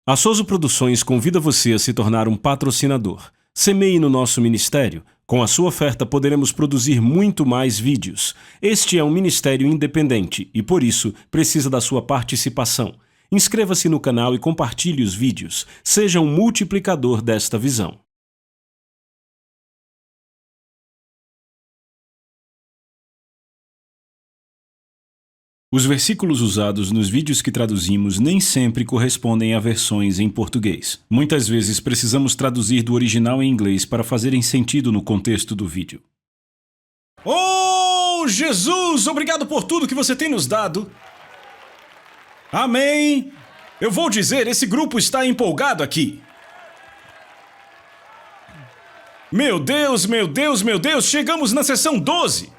A Souza Produções convida você a se tornar um patrocinador. Semeie no nosso ministério. Com a sua oferta poderemos produzir muito mais vídeos. Este é um ministério independente e, por isso, precisa da sua participação. Inscreva-se no canal e compartilhe os vídeos. Seja um multiplicador desta visão. Os versículos usados nos vídeos que traduzimos nem sempre correspondem a versões em português. Muitas vezes precisamos traduzir do original em inglês para fazerem sentido no contexto do vídeo. Oh, Jesus! Obrigado por tudo que você tem nos dado. Amém! Eu vou dizer, esse grupo está empolgado aqui. Meu Deus, meu Deus, meu Deus! Chegamos na sessão 12!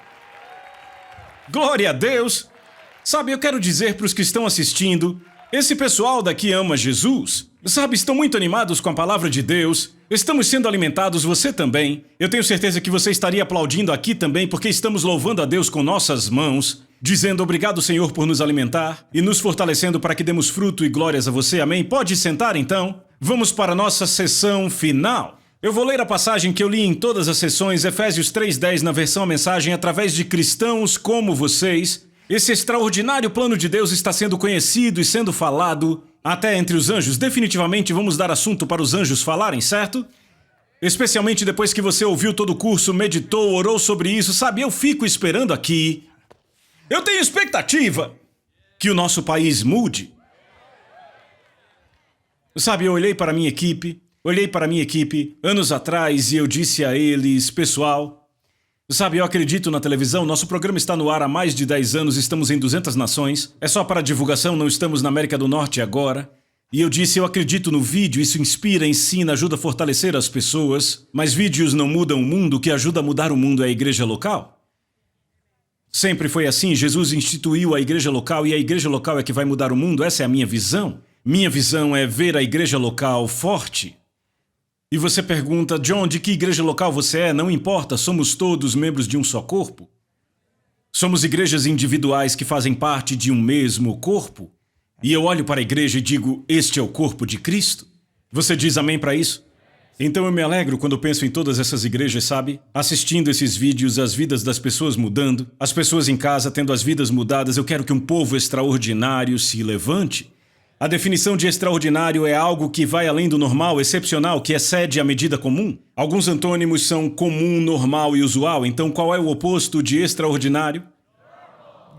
Glória a Deus! Sabe, eu quero dizer para os que estão assistindo, esse pessoal daqui ama Jesus. Sabe, estão muito animados com a palavra de Deus. Estamos sendo alimentados, você também. Eu tenho certeza que você estaria aplaudindo aqui também, porque estamos louvando a Deus com nossas mãos, dizendo obrigado, Senhor, por nos alimentar e nos fortalecendo para que demos fruto e glórias a você. Amém? Pode sentar, então. Vamos para a nossa sessão final. Eu vou ler a passagem que eu li em todas as sessões, Efésios 3:10, na versão mensagem, através de cristãos como vocês. Esse extraordinário plano de Deus está sendo conhecido e sendo falado até entre os anjos. Definitivamente vamos dar assunto para os anjos falarem, certo? Especialmente depois que você ouviu todo o curso, meditou, orou sobre isso. Sabe, eu fico esperando aqui. Eu tenho expectativa que o nosso país mude. Sabe, eu olhei para a minha equipe anos atrás e eu disse a eles, pessoal... Sabe, eu acredito na televisão, nosso programa está no ar há mais de 10 anos, estamos em 200 nações. É só para divulgação, não estamos na América do Norte agora. E eu disse, eu acredito no vídeo, isso inspira, ensina, ajuda a fortalecer as pessoas. Mas vídeos não mudam o mundo, o que ajuda a mudar o mundo é a igreja local. Sempre foi assim, Jesus instituiu a igreja local e a igreja local é que vai mudar o mundo, essa é a minha visão. Minha visão é ver a igreja local forte. E você pergunta, John, de que igreja local você é? Não importa, somos todos membros de um só corpo. Somos igrejas individuais que fazem parte de um mesmo corpo. E eu olho para a igreja e digo, este é o corpo de Cristo. Você diz amém para isso? Então eu me alegro quando penso em todas essas igrejas, sabe? Assistindo esses vídeos, as vidas das pessoas mudando, as pessoas em casa tendo as vidas mudadas. Eu quero que um povo extraordinário se levante. A definição de extraordinário é algo que vai além do normal, excepcional, que excede a medida comum. Alguns antônimos são comum, normal e usual. Então, qual é o oposto de extraordinário?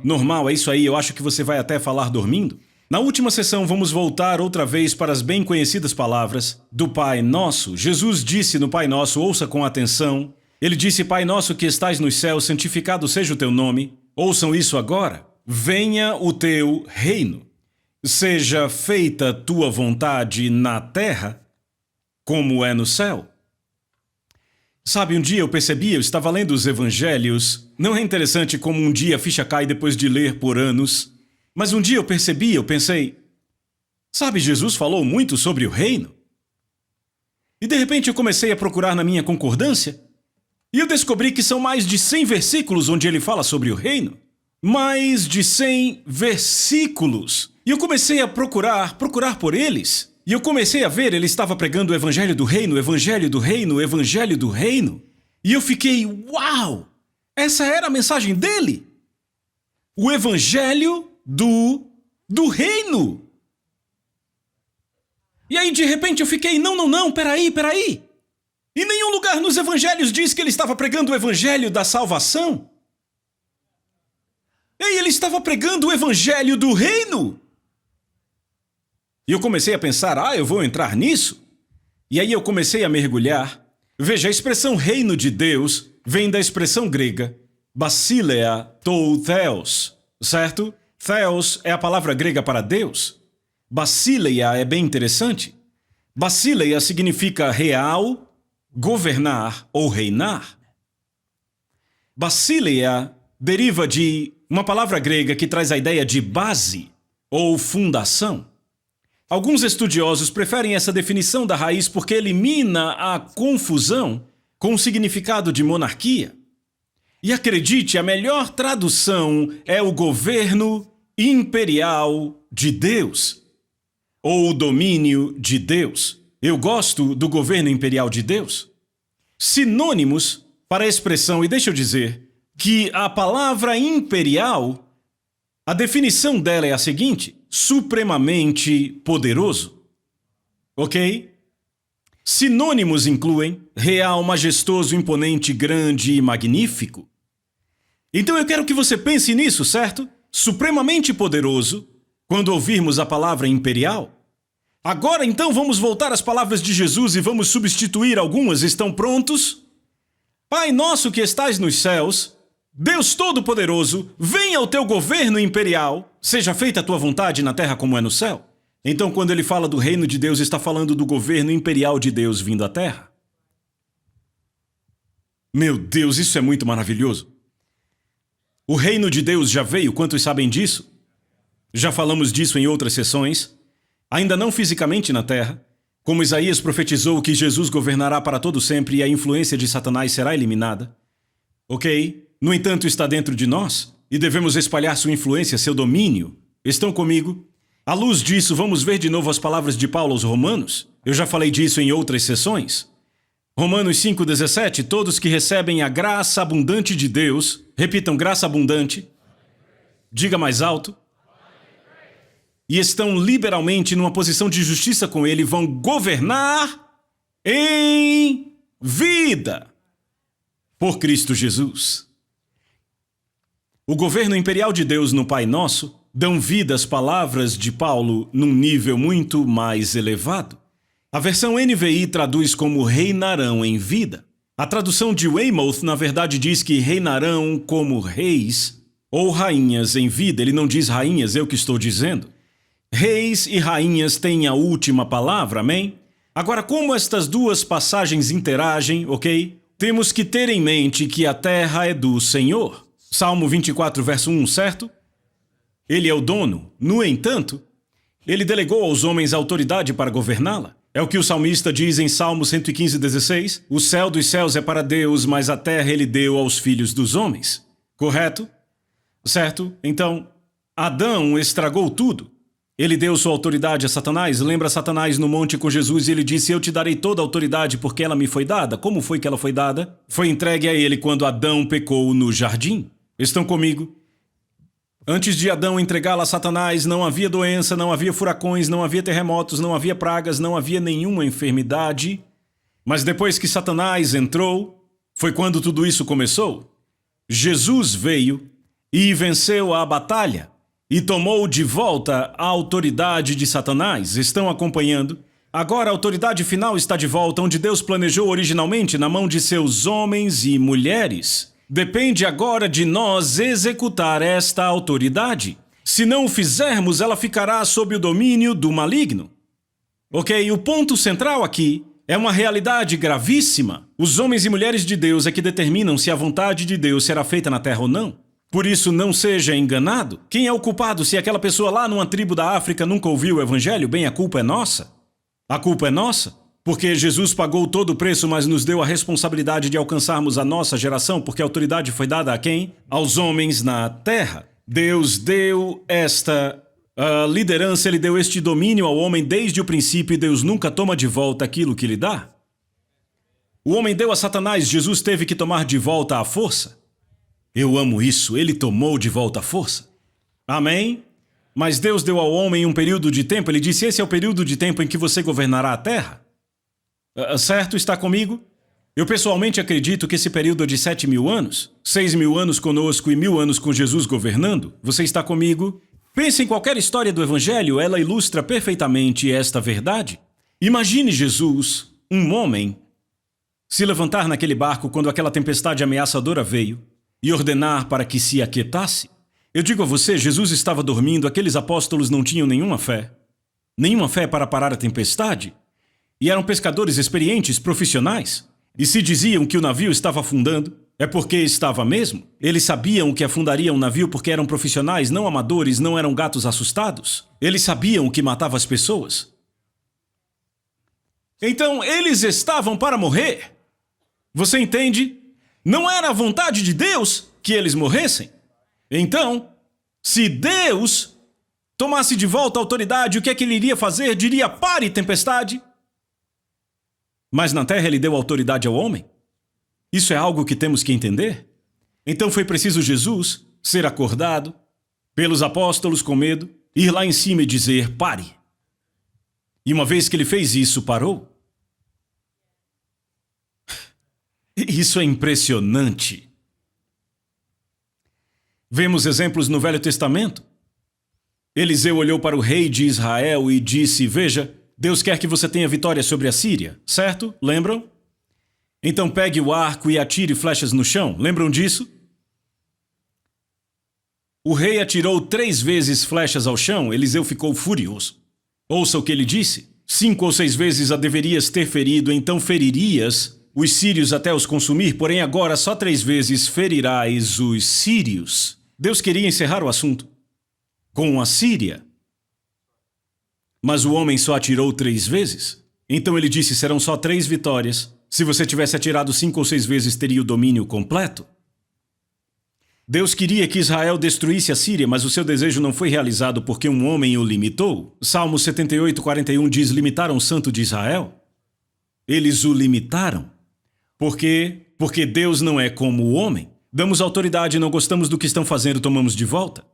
Normal, é isso aí. Eu acho que você vai até falar dormindo. Na última sessão, vamos voltar outra vez para as bem conhecidas palavras do Pai Nosso. Jesus disse no Pai Nosso, ouça com atenção. Ele disse, Pai Nosso que estais nos céus, santificado seja o teu nome. Ouçam isso agora. Venha o teu reino. Seja feita tua vontade na terra, como é no céu. Sabe, um dia eu percebi, eu estava lendo os evangelhos. Não é interessante como um dia a ficha cai depois de ler por anos? Mas um dia eu percebi, eu pensei, sabe, Jesus falou muito sobre o reino. E de repente eu comecei a procurar na minha concordância, e eu descobri que são mais de 100 versículos onde ele fala sobre o reino. Mais de 100 versículos. E eu comecei a procurar por eles. E eu comecei a ver, ele estava pregando o evangelho do reino, o evangelho do reino, o evangelho do reino. E eu fiquei, uau! Essa era a mensagem dele. O evangelho do reino. E aí de repente eu fiquei, não, peraí. Em nenhum lugar nos evangelhos diz que ele estava pregando o evangelho da salvação. E ele estava pregando o evangelho do reino. E eu comecei a pensar, eu vou entrar nisso? E aí eu comecei a mergulhar. Veja, a expressão reino de Deus vem da expressão grega basileia tou theos, certo? Theos é a palavra grega para Deus. Basileia é bem interessante. Basileia significa real, governar ou reinar. Basileia deriva de uma palavra grega que traz a ideia de base ou fundação. Alguns estudiosos preferem essa definição da raiz porque elimina a confusão com o significado de monarquia. E acredite, a melhor tradução é o governo imperial de Deus. ou o domínio de Deus. Eu gosto do governo imperial de Deus. Sinônimos para a expressão, e deixa eu dizer, que a palavra imperial, a definição dela é a seguinte: supremamente poderoso. Ok? Sinônimos incluem real, majestoso, imponente, grande e magnífico. Então eu quero que você pense nisso, certo? Supremamente poderoso, quando ouvirmos a palavra imperial. Agora então vamos voltar às palavras de Jesus e vamos substituir algumas. Estão prontos? Pai nosso que estais nos céus, Deus Todo-Poderoso, venha o teu governo imperial, seja feita a tua vontade na terra como é no céu. Então, quando ele fala do reino de Deus, está falando do governo imperial de Deus vindo à terra. Meu Deus, isso é muito maravilhoso. O reino de Deus já veio, quantos sabem disso? Já falamos disso em outras sessões. Ainda não fisicamente na terra, como Isaías profetizou que Jesus governará para todo sempre e a influência de Satanás será eliminada. Ok? No entanto, está dentro de nós e devemos espalhar sua influência, seu domínio. Estão comigo? À luz disso, vamos ver de novo as palavras de Paulo aos Romanos. Eu já falei disso em outras sessões. Romanos 5,17, todos que recebem a graça abundante de Deus, repitam, graça abundante, diga mais alto, e estão liberalmente numa posição de justiça com Ele, vão governar em vida por Cristo Jesus. O governo imperial de Deus no Pai Nosso dão vida às palavras de Paulo num nível muito mais elevado. A versão NVI traduz como reinarão em vida. A tradução de Weymouth, na verdade, diz que reinarão como reis ou rainhas em vida. Ele não diz rainhas, eu que estou dizendo. Reis e rainhas têm a última palavra, amém? Agora, como estas duas passagens interagem, ok? Temos que ter em mente que a terra é do Senhor. Salmo 24, verso 1, certo? Ele é o dono. No entanto, ele delegou aos homens a autoridade para governá-la. É o que o salmista diz em Salmo 115, 16. O céu dos céus é para Deus, mas a terra ele deu aos filhos dos homens. Correto? Certo? Então, Adão estragou tudo. Ele deu sua autoridade a Satanás. Lembra Satanás no monte com Jesus e ele disse, eu te darei toda a autoridade porque ela me foi dada. Como foi que ela foi dada? Foi entregue a ele quando Adão pecou no jardim. Estão comigo? Antes de Adão entregá-la a Satanás, não havia doença, não havia furacões, não havia terremotos, não havia pragas, não havia nenhuma enfermidade. Mas depois que Satanás entrou, foi quando tudo isso começou. Jesus veio e venceu a batalha e tomou de volta a autoridade de Satanás. Estão acompanhando? Agora a autoridade final está de volta, onde Deus planejou originalmente na mão de seus homens e mulheres. Depende agora de nós executar esta autoridade. Se não o fizermos, ela ficará sob o domínio do maligno. Ok? O ponto central aqui é uma realidade gravíssima. Os homens e mulheres de Deus é que determinam se a vontade de Deus será feita na terra ou não. Por isso, não seja enganado. Quem é o culpado se aquela pessoa lá numa tribo da África nunca ouviu o evangelho? Bem, a culpa é nossa. A culpa é nossa. Porque Jesus pagou todo o preço, mas nos deu a responsabilidade de alcançarmos a nossa geração, porque a autoridade foi dada a quem? Aos homens na terra. Deus deu esta liderança, ele deu este domínio ao homem desde o princípio e Deus nunca toma de volta aquilo que lhe dá. O homem deu a Satanás, Jesus teve que tomar de volta a força. Eu amo isso, ele tomou de volta a força. Amém? Mas Deus deu ao homem um período de tempo, ele disse, esse é o período de tempo em que você governará a terra. Certo? Está comigo? Eu pessoalmente acredito que esse período é de 7.000 anos, 6.000 anos conosco e 1.000 anos com Jesus governando. Você está comigo? Pense em qualquer história do Evangelho, ela ilustra perfeitamente esta verdade. Imagine Jesus, um homem, se levantar naquele barco quando aquela tempestade ameaçadora veio e ordenar para que se aquietasse. Eu digo a você, Jesus estava dormindo, aqueles apóstolos não tinham nenhuma fé para parar a tempestade. E eram pescadores experientes, profissionais. E se diziam que o navio estava afundando, é porque estava mesmo. Eles sabiam que afundaria um navio porque eram profissionais, não amadores, não eram gatos assustados. Eles sabiam o que matava as pessoas. Então, eles estavam para morrer. Você entende? Não era a vontade de Deus que eles morressem. Então, se Deus tomasse de volta a autoridade, o que é que ele iria fazer? Diria: pare, tempestade! Mas na terra ele deu autoridade ao homem. Isso é algo que temos que entender. Então foi preciso Jesus ser acordado pelos apóstolos com medo, ir lá em cima e dizer: pare. E uma vez que ele fez isso, parou. Isso é impressionante. Vemos exemplos no Velho Testamento. Eliseu olhou para o rei de Israel e disse: veja, Deus quer que você tenha vitória sobre a Síria, certo? Lembram? Então pegue o arco e atire flechas no chão. Lembram disso? O rei atirou 3 vezes flechas ao chão. Eliseu ficou furioso. Ouça o que ele disse: 5 ou 6 vezes a deverias ter ferido, então feririas os sírios até os consumir, porém agora só 3 vezes ferirás os sírios. Deus queria encerrar o assunto com a Síria. Mas o homem só atirou 3 vezes. Então ele disse: serão só 3 vitórias. Se você tivesse atirado 5 ou 6 vezes, teria o domínio completo. Deus queria que Israel destruísse a Síria, mas o seu desejo não foi realizado porque um homem o limitou. Salmo 78:41 diz: limitaram o santo de Israel. Eles o limitaram. Por quê? Porque Deus não é como o homem. Damos autoridade, não gostamos do que estão fazendo, tomamos de volta.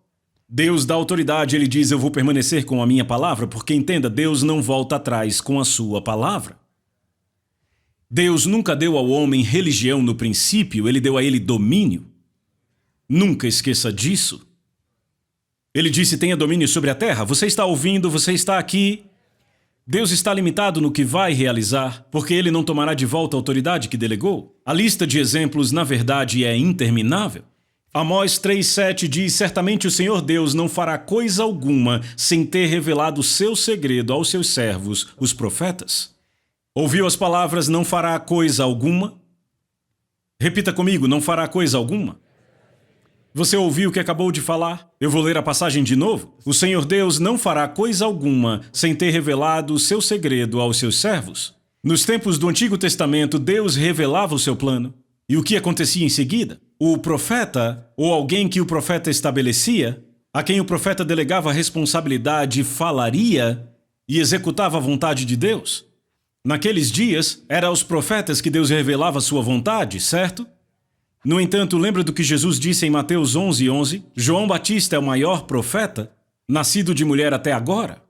Deus dá autoridade, ele diz: eu vou permanecer com a minha palavra, porque entenda, Deus não volta atrás com a sua palavra. Deus nunca deu ao homem religião no princípio, ele deu a ele domínio. Nunca esqueça disso. Ele disse: tenha domínio sobre a terra. Você está ouvindo, você está aqui. Deus está limitado no que vai realizar, porque ele não tomará de volta a autoridade que delegou. A lista de exemplos, na verdade, é interminável. Amós 3:7 diz: certamente o Senhor Deus não fará coisa alguma sem ter revelado o seu segredo aos seus servos, os profetas. Ouviu as palavras não fará coisa alguma? Repita comigo: não fará coisa alguma. Você ouviu o que acabou de falar? Eu vou ler a passagem de novo. O Senhor Deus não fará coisa alguma sem ter revelado o seu segredo aos seus servos. Nos tempos do Antigo Testamento, Deus revelava o seu plano. E o que acontecia em seguida? O profeta, ou alguém que o profeta estabelecia, a quem o profeta delegava a responsabilidade, falaria e executava a vontade de Deus. Naqueles dias, era aos profetas que Deus revelava a sua vontade, certo? No entanto, lembra do que Jesus disse em Mateus 11:11? João Batista é o maior profeta, nascido de mulher até agora.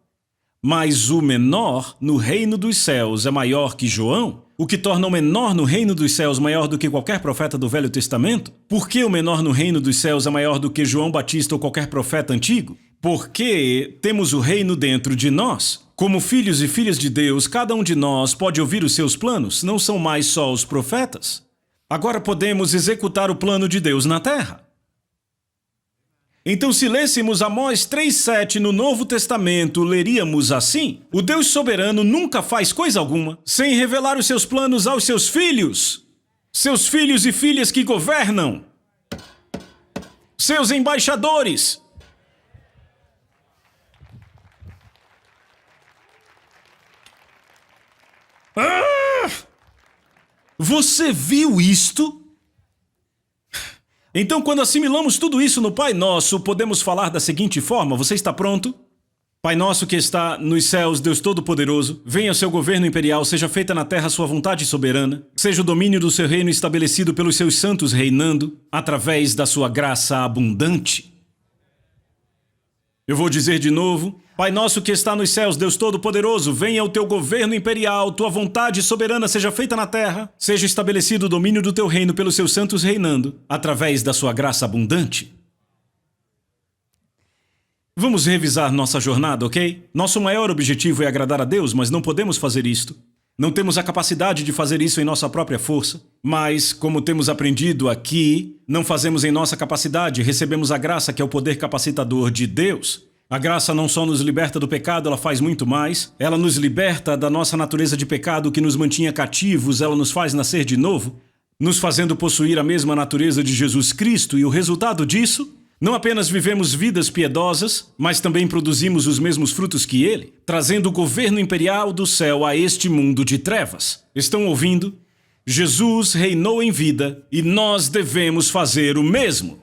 Mas o menor no reino dos céus é maior que João. O que torna o menor no reino dos céus maior do que qualquer profeta do Velho Testamento? Por que o menor no reino dos céus é maior do que João Batista ou qualquer profeta antigo? Porque temos o reino dentro de nós. Como filhos e filhas de Deus, cada um de nós pode ouvir os seus planos, não são mais só os profetas. Agora podemos executar o plano de Deus na terra. Então, se lêssemos Amós 3:7 no Novo Testamento, leríamos assim: o Deus soberano nunca faz coisa alguma sem revelar os seus planos aos seus filhos e filhas que governam, seus embaixadores. Você viu isto? Então, quando assimilamos tudo isso no Pai Nosso, podemos falar da seguinte forma: você está pronto? Pai nosso que está nos céus, Deus Todo-Poderoso, venha o seu governo imperial, seja feita na terra a sua vontade soberana, seja o domínio do seu reino estabelecido pelos seus santos reinando, através da sua graça abundante. Eu vou dizer de novo: Pai nosso que está nos céus, Deus Todo-Poderoso, venha o teu governo imperial, tua vontade soberana seja feita na terra, seja estabelecido o domínio do teu reino pelos seus santos reinando, através da sua graça abundante. Vamos revisar nossa jornada, ok? Nosso maior objetivo é agradar a Deus, mas não podemos fazer isto. Não temos a capacidade de fazer isso em nossa própria força, mas, como temos aprendido aqui, não fazemos em nossa capacidade, recebemos a graça que é o poder capacitador de Deus. A graça não só nos liberta do pecado, ela faz muito mais. Ela nos liberta da nossa natureza de pecado que nos mantinha cativos, ela nos faz nascer de novo, nos fazendo possuir a mesma natureza de Jesus Cristo, e o resultado disso? Não apenas vivemos vidas piedosas, mas também produzimos os mesmos frutos que Ele, trazendo o governo imperial do céu a este mundo de trevas. Estão ouvindo? Jesus reinou em vida e nós devemos fazer o mesmo.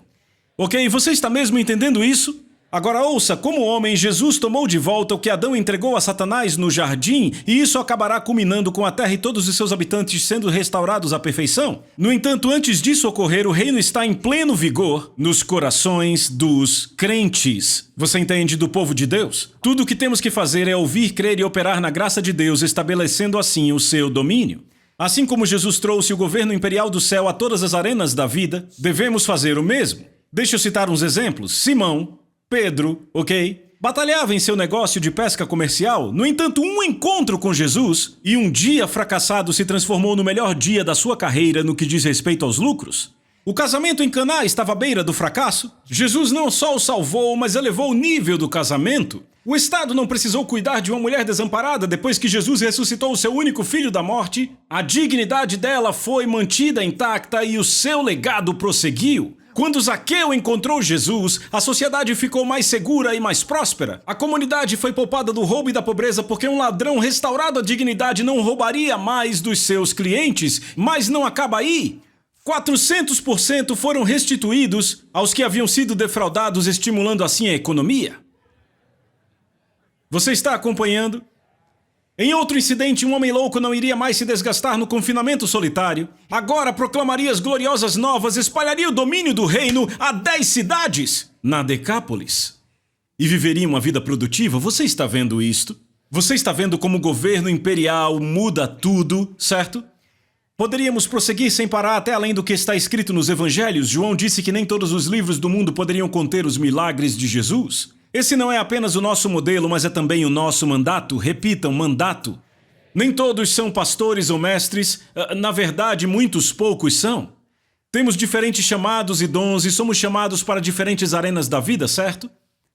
Ok? Você está mesmo entendendo isso? Agora ouça, como homem, Jesus tomou de volta o que Adão entregou a Satanás no jardim, e isso acabará culminando com a terra e todos os seus habitantes sendo restaurados à perfeição. No entanto, antes disso ocorrer, o reino está em pleno vigor nos corações dos crentes. Você entende? Do povo de Deus? Tudo o que temos que fazer é ouvir, crer e operar na graça de Deus, estabelecendo assim o seu domínio. Assim como Jesus trouxe o governo imperial do céu a todas as arenas da vida, devemos fazer o mesmo. Deixa eu citar uns exemplos. Simão, Pedro, ok? Batalhava em seu negócio de pesca comercial. No entanto, um encontro com Jesus e um dia fracassado se transformou no melhor dia da sua carreira no que diz respeito aos lucros. O casamento em Caná estava à beira do fracasso. Jesus não só o salvou, mas elevou o nível do casamento. O Estado não precisou cuidar de uma mulher desamparada depois que Jesus ressuscitou o seu único filho da morte. A dignidade dela foi mantida intacta e o seu legado prosseguiu. Quando Zaqueu encontrou Jesus, a sociedade ficou mais segura e mais próspera. A comunidade foi poupada do roubo e da pobreza porque um ladrão restaurado à dignidade não roubaria mais dos seus clientes. Mas não acaba aí. 400% foram restituídos aos que haviam sido defraudados, estimulando assim a economia. Você está acompanhando? Em outro incidente, um homem louco não iria mais se desgastar no confinamento solitário. Agora proclamaria as gloriosas novas, espalharia o domínio do reino a 10 cidades na Decápolis. E viveria uma vida produtiva. Você está vendo isto? Você está vendo como o governo imperial muda tudo, certo? Poderíamos prosseguir sem parar até além do que está escrito nos evangelhos. João disse que nem todos os livros do mundo poderiam conter os milagres de Jesus. Esse não é apenas o nosso modelo, mas é também o nosso mandato. Repitam, mandato. Nem todos são pastores ou mestres. Na verdade, muitos poucos são. Temos diferentes chamados e dons e somos chamados para diferentes arenas da vida, certo?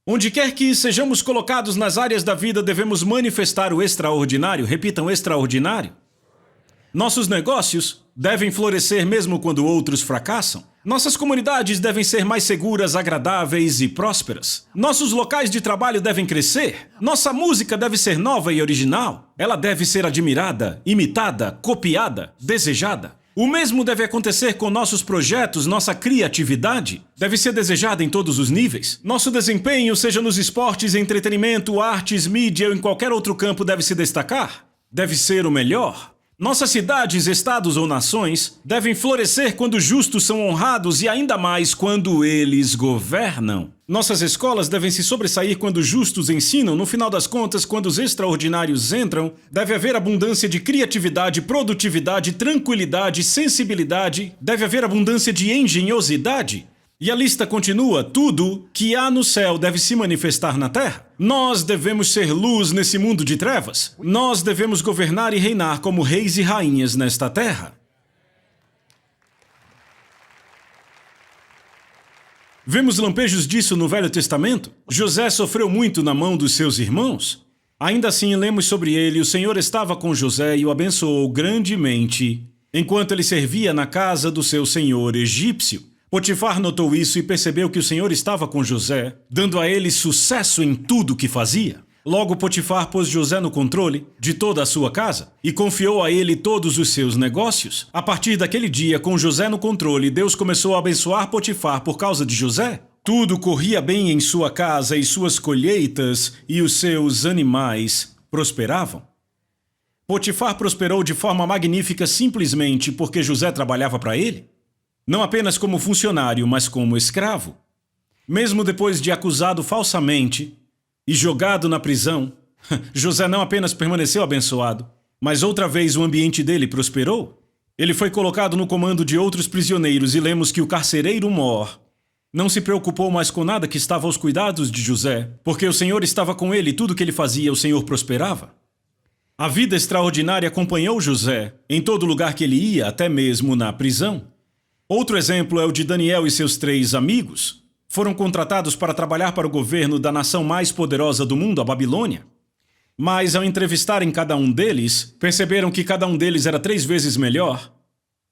Onde quer que sejamos colocados nas áreas da vida, devemos manifestar o extraordinário. Repitam, extraordinário. Nossos negócios devem florescer mesmo quando outros fracassam. Nossas comunidades devem ser mais seguras, agradáveis e prósperas. Nossos locais de trabalho devem crescer. Nossa música deve ser nova e original. Ela deve ser admirada, imitada, copiada, desejada. O mesmo deve acontecer com nossos projetos, nossa criatividade deve ser desejada em todos os níveis. Nosso desempenho, seja nos esportes, entretenimento, artes, mídia ou em qualquer outro campo, deve se destacar. Deve ser o melhor. Nossas cidades, estados ou nações devem florescer quando justos são honrados e ainda mais quando eles governam. Nossas escolas devem se sobressair quando justos ensinam. No final das contas, quando os extraordinários entram, deve haver abundância de criatividade, produtividade, tranquilidade, sensibilidade. Deve haver abundância de engenhosidade. E a lista continua. Tudo que há no céu deve se manifestar na terra. Nós devemos ser luz nesse mundo de trevas. Nós devemos governar e reinar como reis e rainhas nesta terra. Vemos lampejos disso no Velho Testamento. José sofreu muito na mão dos seus irmãos. Ainda assim, lemos sobre ele: o Senhor estava com José e o abençoou grandemente, enquanto ele servia na casa do seu senhor egípcio. Potifar notou isso e percebeu que o Senhor estava com José, dando a ele sucesso em tudo o que fazia. Logo, Potifar pôs José no controle de toda a sua casa e confiou a ele todos os seus negócios. A partir daquele dia, com José no controle, Deus começou a abençoar Potifar por causa de José. Tudo corria bem em sua casa e suas colheitas e os seus animais prosperavam. Potifar prosperou de forma magnífica simplesmente porque José trabalhava para ele. Não apenas como funcionário, mas como escravo. Mesmo depois de acusado falsamente e jogado na prisão, José não apenas permaneceu abençoado, mas outra vez o ambiente dele prosperou. Ele foi colocado no comando de outros prisioneiros e lemos que o carcereiro mor não se preocupou mais com nada que estava aos cuidados de José, porque o Senhor estava com ele e tudo que ele fazia, o Senhor prosperava. A vida extraordinária acompanhou José em todo lugar que ele ia, até mesmo na prisão. Outro exemplo é o de Daniel e seus 3 amigos. Foram contratados para trabalhar para o governo da nação mais poderosa do mundo, a Babilônia. Mas ao entrevistarem cada um deles, perceberam que cada um deles era 3 vezes melhor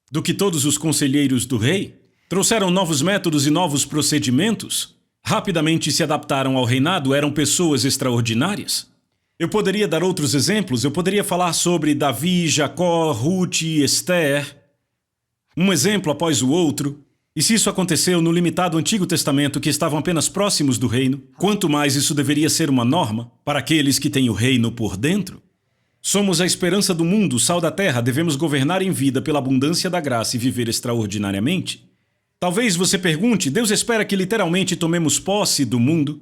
do que todos os conselheiros do rei. Trouxeram novos métodos e novos procedimentos. Rapidamente se adaptaram ao reinado, eram pessoas extraordinárias. Eu poderia dar outros exemplos, eu poderia falar sobre Davi, Jacó, Ruth e Esther, um exemplo após o outro. E se isso aconteceu no limitado Antigo Testamento, que estavam apenas próximos do reino, quanto mais isso deveria ser uma norma para aqueles que têm o reino por dentro? Somos a esperança do mundo, o sal da terra, devemos governar em vida pela abundância da graça e viver extraordinariamente. Talvez você pergunte, Deus espera que literalmente tomemos posse do mundo?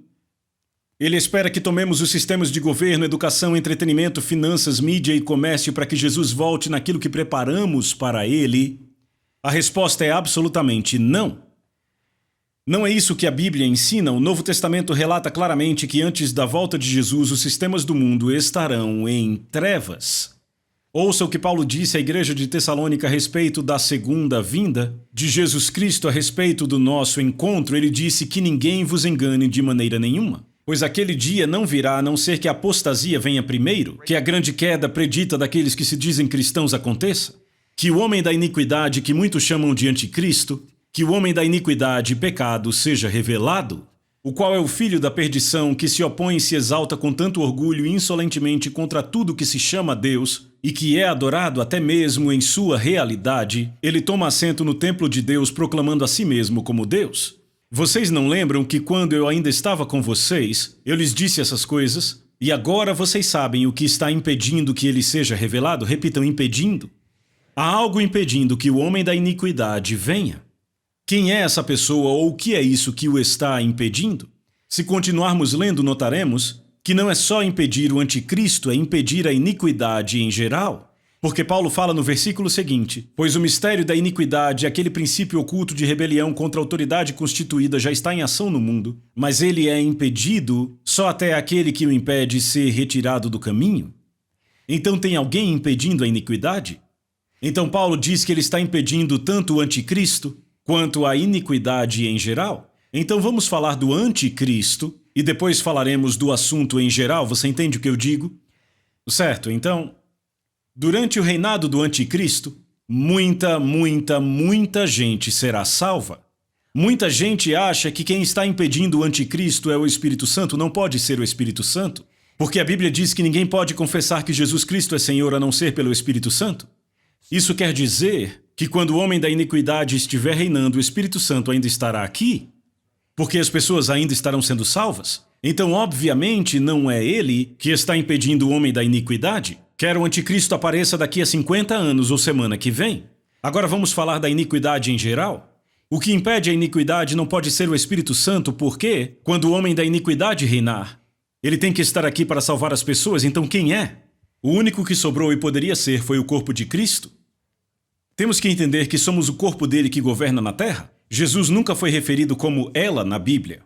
Ele espera que tomemos os sistemas de governo, educação, entretenimento, finanças, mídia e comércio para que Jesus volte naquilo que preparamos para Ele? A resposta é absolutamente não. Não é isso que a Bíblia ensina. O Novo Testamento relata claramente que antes da volta de Jesus, os sistemas do mundo estarão em trevas. Ouça o que Paulo disse à igreja de Tessalônica a respeito da segunda vinda de Jesus Cristo, a respeito do nosso encontro. Ele disse que ninguém vos engane de maneira nenhuma, pois aquele dia não virá a não ser que a apostasia venha primeiro, que a grande queda predita daqueles que se dizem cristãos aconteça, que o homem da iniquidade, que muitos chamam de anticristo, que o homem da iniquidade e pecado seja revelado, o qual é o filho da perdição, que se opõe e se exalta com tanto orgulho insolentemente contra tudo que se chama Deus e que é adorado até mesmo em sua realidade. Ele toma assento no templo de Deus, proclamando a si mesmo como Deus. Vocês não lembram que quando eu ainda estava com vocês, eu lhes disse essas coisas? E agora vocês sabem o que está impedindo que ele seja revelado? Repitam, impedindo. Há algo impedindo que o homem da iniquidade venha. Quem é essa pessoa ou o que é isso que o está impedindo? Se continuarmos lendo, notaremos que não é só impedir o anticristo, é impedir a iniquidade em geral. Porque Paulo fala no versículo seguinte: pois o mistério da iniquidade, aquele princípio oculto de rebelião contra a autoridade constituída, já está em ação no mundo, mas ele é impedido só até aquele que o impede ser retirado do caminho. Então tem alguém impedindo a iniquidade? Então Paulo diz que ele está impedindo tanto o anticristo quanto a iniquidade em geral. Então vamos falar do anticristo e depois falaremos do assunto em geral. Você entende o que eu digo? Certo, então, durante o reinado do anticristo, muita gente será salva. Muita gente acha que quem está impedindo o anticristo é o Espírito Santo. Não pode ser o Espírito Santo, porque a Bíblia diz que ninguém pode confessar que Jesus Cristo é Senhor a não ser pelo Espírito Santo. Isso quer dizer que quando o homem da iniquidade estiver reinando, o Espírito Santo ainda estará aqui, porque as pessoas ainda estarão sendo salvas. Então, obviamente, não é ele que está impedindo o homem da iniquidade. Quer o anticristo apareça daqui a 50 anos ou semana que vem. Agora vamos falar da iniquidade em geral. O que impede a iniquidade não pode ser o Espírito Santo, porque, quando o homem da iniquidade reinar, ele tem que estar aqui para salvar as pessoas. Então quem é? O único que sobrou e poderia ser foi o corpo de Cristo. Temos que entender que somos o corpo dele que governa na terra. Jesus nunca foi referido como ela na Bíblia.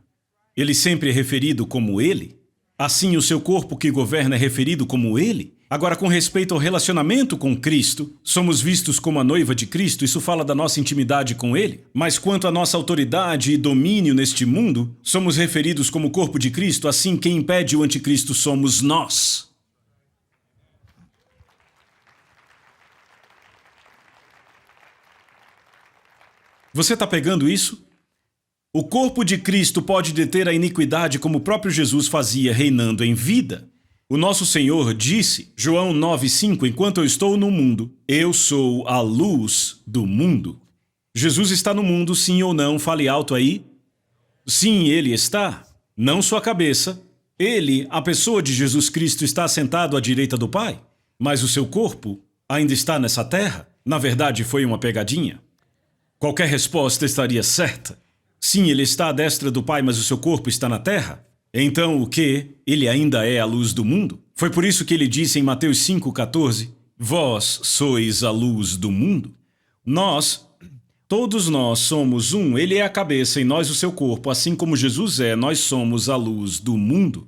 Ele sempre é referido como ele. Assim, o seu corpo que governa é referido como ele. Agora, com respeito ao relacionamento com Cristo, somos vistos como a noiva de Cristo. Isso fala da nossa intimidade com ele. Mas quanto à nossa autoridade e domínio neste mundo, somos referidos como o corpo de Cristo. Assim, quem impede o anticristo somos nós. Você está pegando isso? O corpo de Cristo pode deter a iniquidade como o próprio Jesus fazia reinando em vida. O nosso Senhor disse, João 9,5, enquanto eu estou no mundo, eu sou a luz do mundo. Jesus está no mundo, sim ou não? Fale alto aí. Sim, ele está. Não sua cabeça. Ele, a pessoa de Jesus Cristo, está sentado à direita do Pai. Mas o seu corpo ainda está nessa terra. Na verdade, foi uma pegadinha. Qualquer resposta estaria certa. Sim, ele está à destra do Pai, mas o seu corpo está na terra. Então o que? Ele ainda é a luz do mundo. Foi por isso que ele disse em Mateus 5,14, vós sois a luz do mundo. Todos nós somos um. Ele é a cabeça e nós o seu corpo. Assim como Jesus é, nós somos a luz do mundo.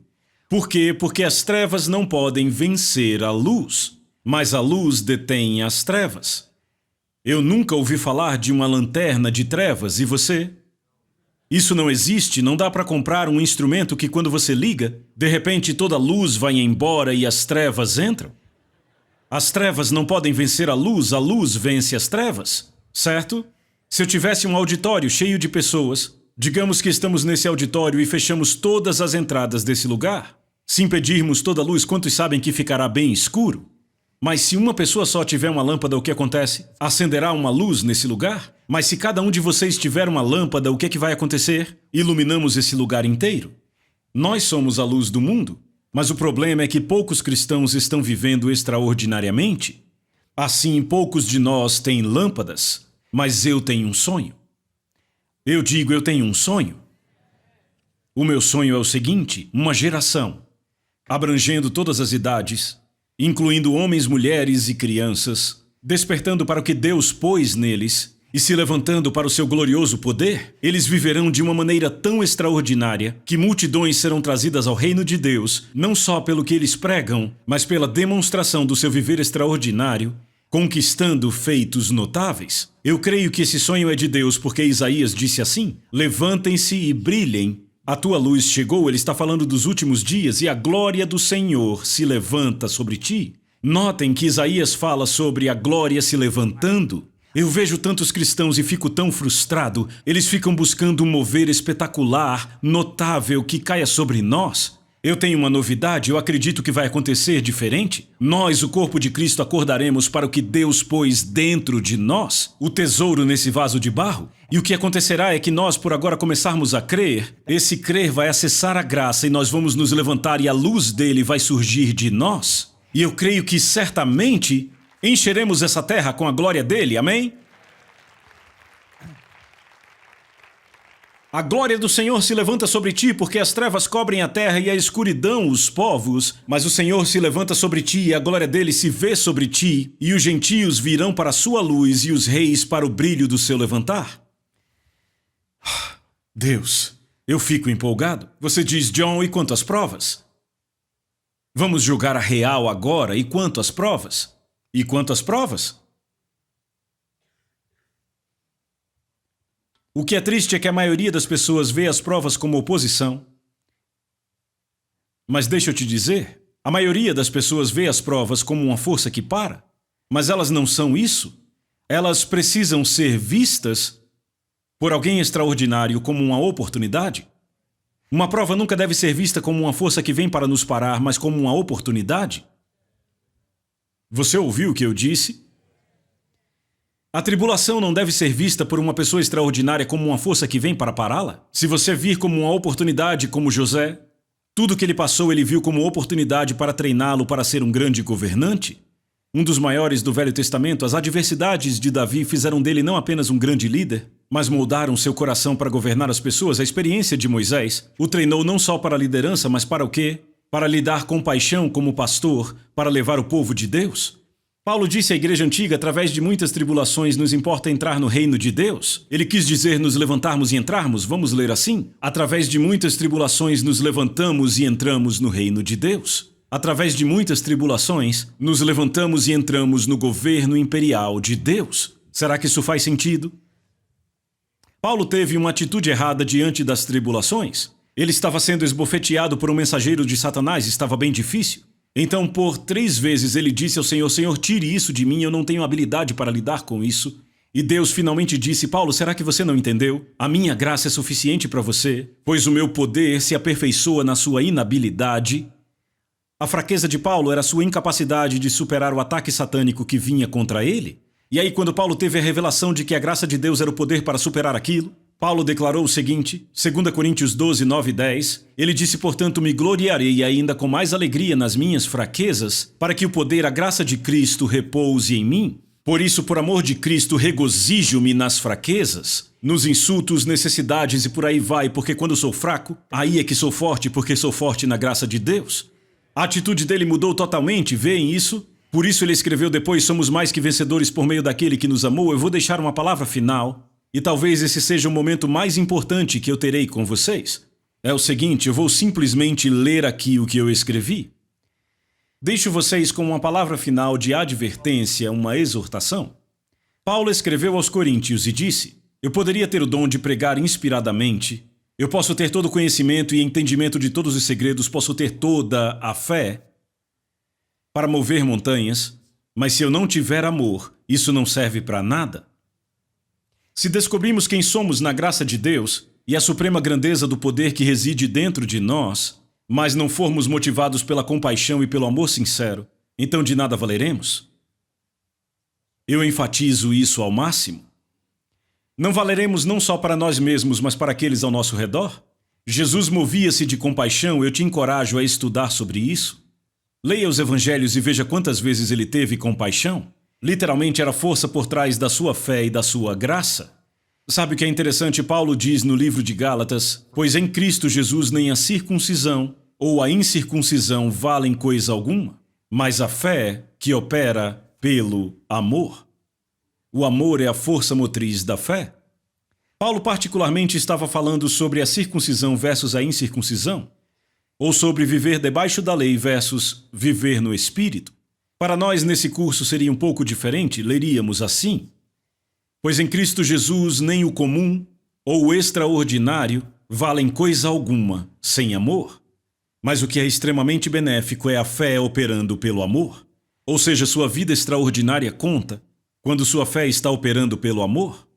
Por quê? Porque as trevas não podem vencer a luz, mas a luz detém as trevas. Eu nunca ouvi falar de uma lanterna de trevas, e você? Isso não existe, não dá para comprar um instrumento que quando você liga, de repente toda a luz vai embora e as trevas entram. As trevas não podem vencer a luz vence as trevas, certo? Se eu tivesse um auditório cheio de pessoas, digamos que estamos nesse auditório e fechamos todas as entradas desse lugar, se impedirmos toda a luz, quantos sabem que ficará bem escuro? Mas se uma pessoa só tiver uma lâmpada, o que acontece? Acenderá uma luz nesse lugar? Mas se cada um de vocês tiver uma lâmpada, o que é que vai acontecer? Iluminamos esse lugar inteiro. Nós somos a luz do mundo, mas o problema é que poucos cristãos estão vivendo extraordinariamente. Assim, poucos de nós têm lâmpadas, mas eu tenho um sonho. Eu digo, eu tenho um sonho. O meu sonho é o seguinte: uma geração, abrangendo todas as idades, incluindo homens, mulheres e crianças, despertando para o que Deus pôs neles e se levantando para o seu glorioso poder. Eles viverão de uma maneira tão extraordinária que multidões serão trazidas ao reino de Deus, não só pelo que eles pregam, mas pela demonstração do seu viver extraordinário, conquistando feitos notáveis. Eu creio que esse sonho é de Deus porque Isaías disse assim: levantem-se e brilhem. A tua luz chegou. Ele está falando dos últimos dias e a glória do Senhor se levanta sobre ti. Notem que Isaías fala sobre a glória se levantando. Eu vejo tantos cristãos e fico tão frustrado. Eles ficam buscando um mover espetacular, notável, que caia sobre nós. Eu tenho uma novidade, eu acredito que vai acontecer diferente. Nós, o corpo de Cristo, acordaremos para o que Deus pôs dentro de nós, o tesouro nesse vaso de barro. E o que acontecerá é que nós, por agora começarmos a crer, esse crer vai acessar a graça e nós vamos nos levantar e a luz dele vai surgir de nós. E eu creio que certamente encheremos essa terra com a glória dele, amém? A glória do Senhor se levanta sobre ti, porque as trevas cobrem a terra e a escuridão os povos. Mas o Senhor se levanta sobre ti e a glória dele se vê sobre ti, e os gentios virão para a sua luz e os reis para o brilho do seu levantar. Deus, eu fico empolgado. Você diz, John, e quanto às provas? Vamos julgar a real agora, e quanto às provas? E quanto às provas? O que é triste é que a maioria das pessoas vê as provas como oposição. Mas deixa eu te dizer, a maioria das pessoas vê as provas como uma força que para. Mas elas não são isso. Elas precisam ser vistas por alguém extraordinário como uma oportunidade. Uma prova nunca deve ser vista como uma força que vem para nos parar, mas como uma oportunidade. Você ouviu o que eu disse? A tribulação não deve ser vista por uma pessoa extraordinária como uma força que vem para pará-la. Se você vir como uma oportunidade, como José, tudo que ele passou ele viu como oportunidade para treiná-lo para ser um grande governante. Um dos maiores do Velho Testamento, as adversidades de Davi fizeram dele não apenas um grande líder, mas moldaram seu coração para governar as pessoas. A experiência de Moisés o treinou não só para a liderança, mas para o quê? Para lidar com paixão como pastor, para levar o povo de Deus. Paulo disse à igreja antiga, através de muitas tribulações nos importa entrar no reino de Deus. Ele quis dizer nos levantarmos e entrarmos, vamos ler assim? Através de muitas tribulações nos levantamos e entramos no reino de Deus. Através de muitas tribulações, nos levantamos e entramos no governo imperial de Deus. Será que isso faz sentido? Paulo teve uma atitude errada diante das tribulações. Ele estava sendo esbofeteado por um mensageiro de Satanás, estava bem difícil. Então, por 3 vezes ele disse ao Senhor, Senhor, tire isso de mim, eu não tenho habilidade para lidar com isso. E Deus finalmente disse, Paulo, será que você não entendeu? A minha graça é suficiente para você, pois o meu poder se aperfeiçoa na sua inabilidade. A fraqueza de Paulo era a sua incapacidade de superar o ataque satânico que vinha contra ele. E aí, quando Paulo teve a revelação de que a graça de Deus era o poder para superar aquilo, Paulo declarou o seguinte, 2 Coríntios 12, 9 e 10, ele disse, portanto, me gloriarei ainda com mais alegria nas minhas fraquezas, para que o poder, a graça de Cristo repouse em mim. Por isso, por amor de Cristo, regozijo-me nas fraquezas, nos insultos, necessidades e por aí vai, porque quando sou fraco, aí é que sou forte, porque sou forte na graça de Deus. A atitude dele mudou totalmente, veem isso? Por isso ele escreveu depois, somos mais que vencedores por meio daquele que nos amou. Eu vou deixar uma palavra final. E talvez esse seja o momento mais importante que eu terei com vocês. É o seguinte, eu vou simplesmente ler aqui o que eu escrevi. Deixo vocês com uma palavra final de advertência, uma exortação. Paulo escreveu aos Coríntios e disse, eu poderia ter o dom de pregar inspiradamente, eu posso ter todo o conhecimento e entendimento de todos os segredos, posso ter toda a fé para mover montanhas, mas se eu não tiver amor, isso não serve para nada. Se descobrirmos quem somos na graça de Deus e a suprema grandeza do poder que reside dentro de nós, mas não formos motivados pela compaixão e pelo amor sincero, então de nada valeremos? Eu enfatizo isso ao máximo. Não valeremos não só para nós mesmos, mas para aqueles ao nosso redor? Jesus movia-se de compaixão, eu te encorajo a estudar sobre isso. Leia os evangelhos e veja quantas vezes ele teve compaixão. Literalmente era a força por trás da sua fé e da sua graça. Sabe o que é interessante? Paulo diz no livro de Gálatas: pois em Cristo Jesus nem a circuncisão ou a incircuncisão valem coisa alguma, mas a fé que opera pelo amor. O amor é a força motriz da fé. Paulo particularmente estava falando sobre a circuncisão versus a incircuncisão, ou sobre viver debaixo da lei versus viver no Espírito. Para nós, nesse curso, seria um pouco diferente, leríamos assim: pois em Cristo Jesus nem o comum ou o extraordinário valem coisa alguma sem amor. Mas o que é extremamente benéfico é a fé operando pelo amor. Ou seja, sua vida extraordinária conta quando sua fé está operando pelo amor.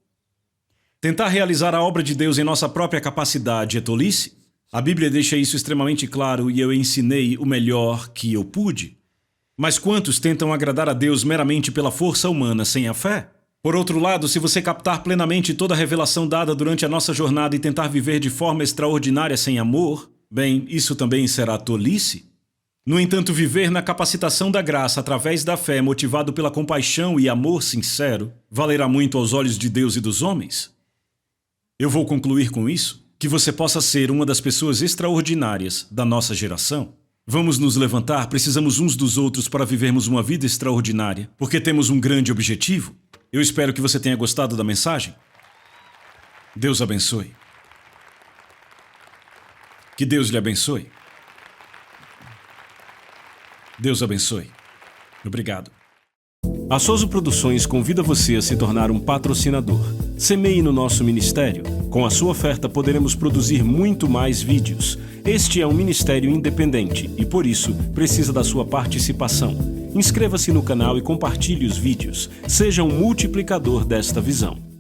Tentar realizar a obra de Deus em nossa própria capacidade é tolice. A Bíblia deixa isso extremamente claro e eu ensinei o melhor que eu pude. Mas quantos tentam agradar a Deus meramente pela força humana sem a fé? Por outro lado, se você captar plenamente toda a revelação dada durante a nossa jornada e tentar viver de forma extraordinária sem amor, bem, isso também será tolice. No entanto, viver na capacitação da graça através da fé, motivado pela compaixão e amor sincero, valerá muito aos olhos de Deus e dos homens. Eu vou concluir com isso, que você possa ser uma das pessoas extraordinárias da nossa geração. Vamos nos levantar, precisamos uns dos outros para vivermos uma vida extraordinária, porque temos um grande objetivo. Eu espero que você tenha gostado da mensagem. Deus abençoe. Que Deus lhe abençoe. Deus abençoe. Obrigado. A Soso Produções convida você a se tornar um patrocinador. Semeie no nosso ministério. Com a sua oferta poderemos produzir muito mais vídeos. Este é um ministério independente e, por isso, precisa da sua participação. Inscreva-se no canal e compartilhe os vídeos. Seja um multiplicador desta visão.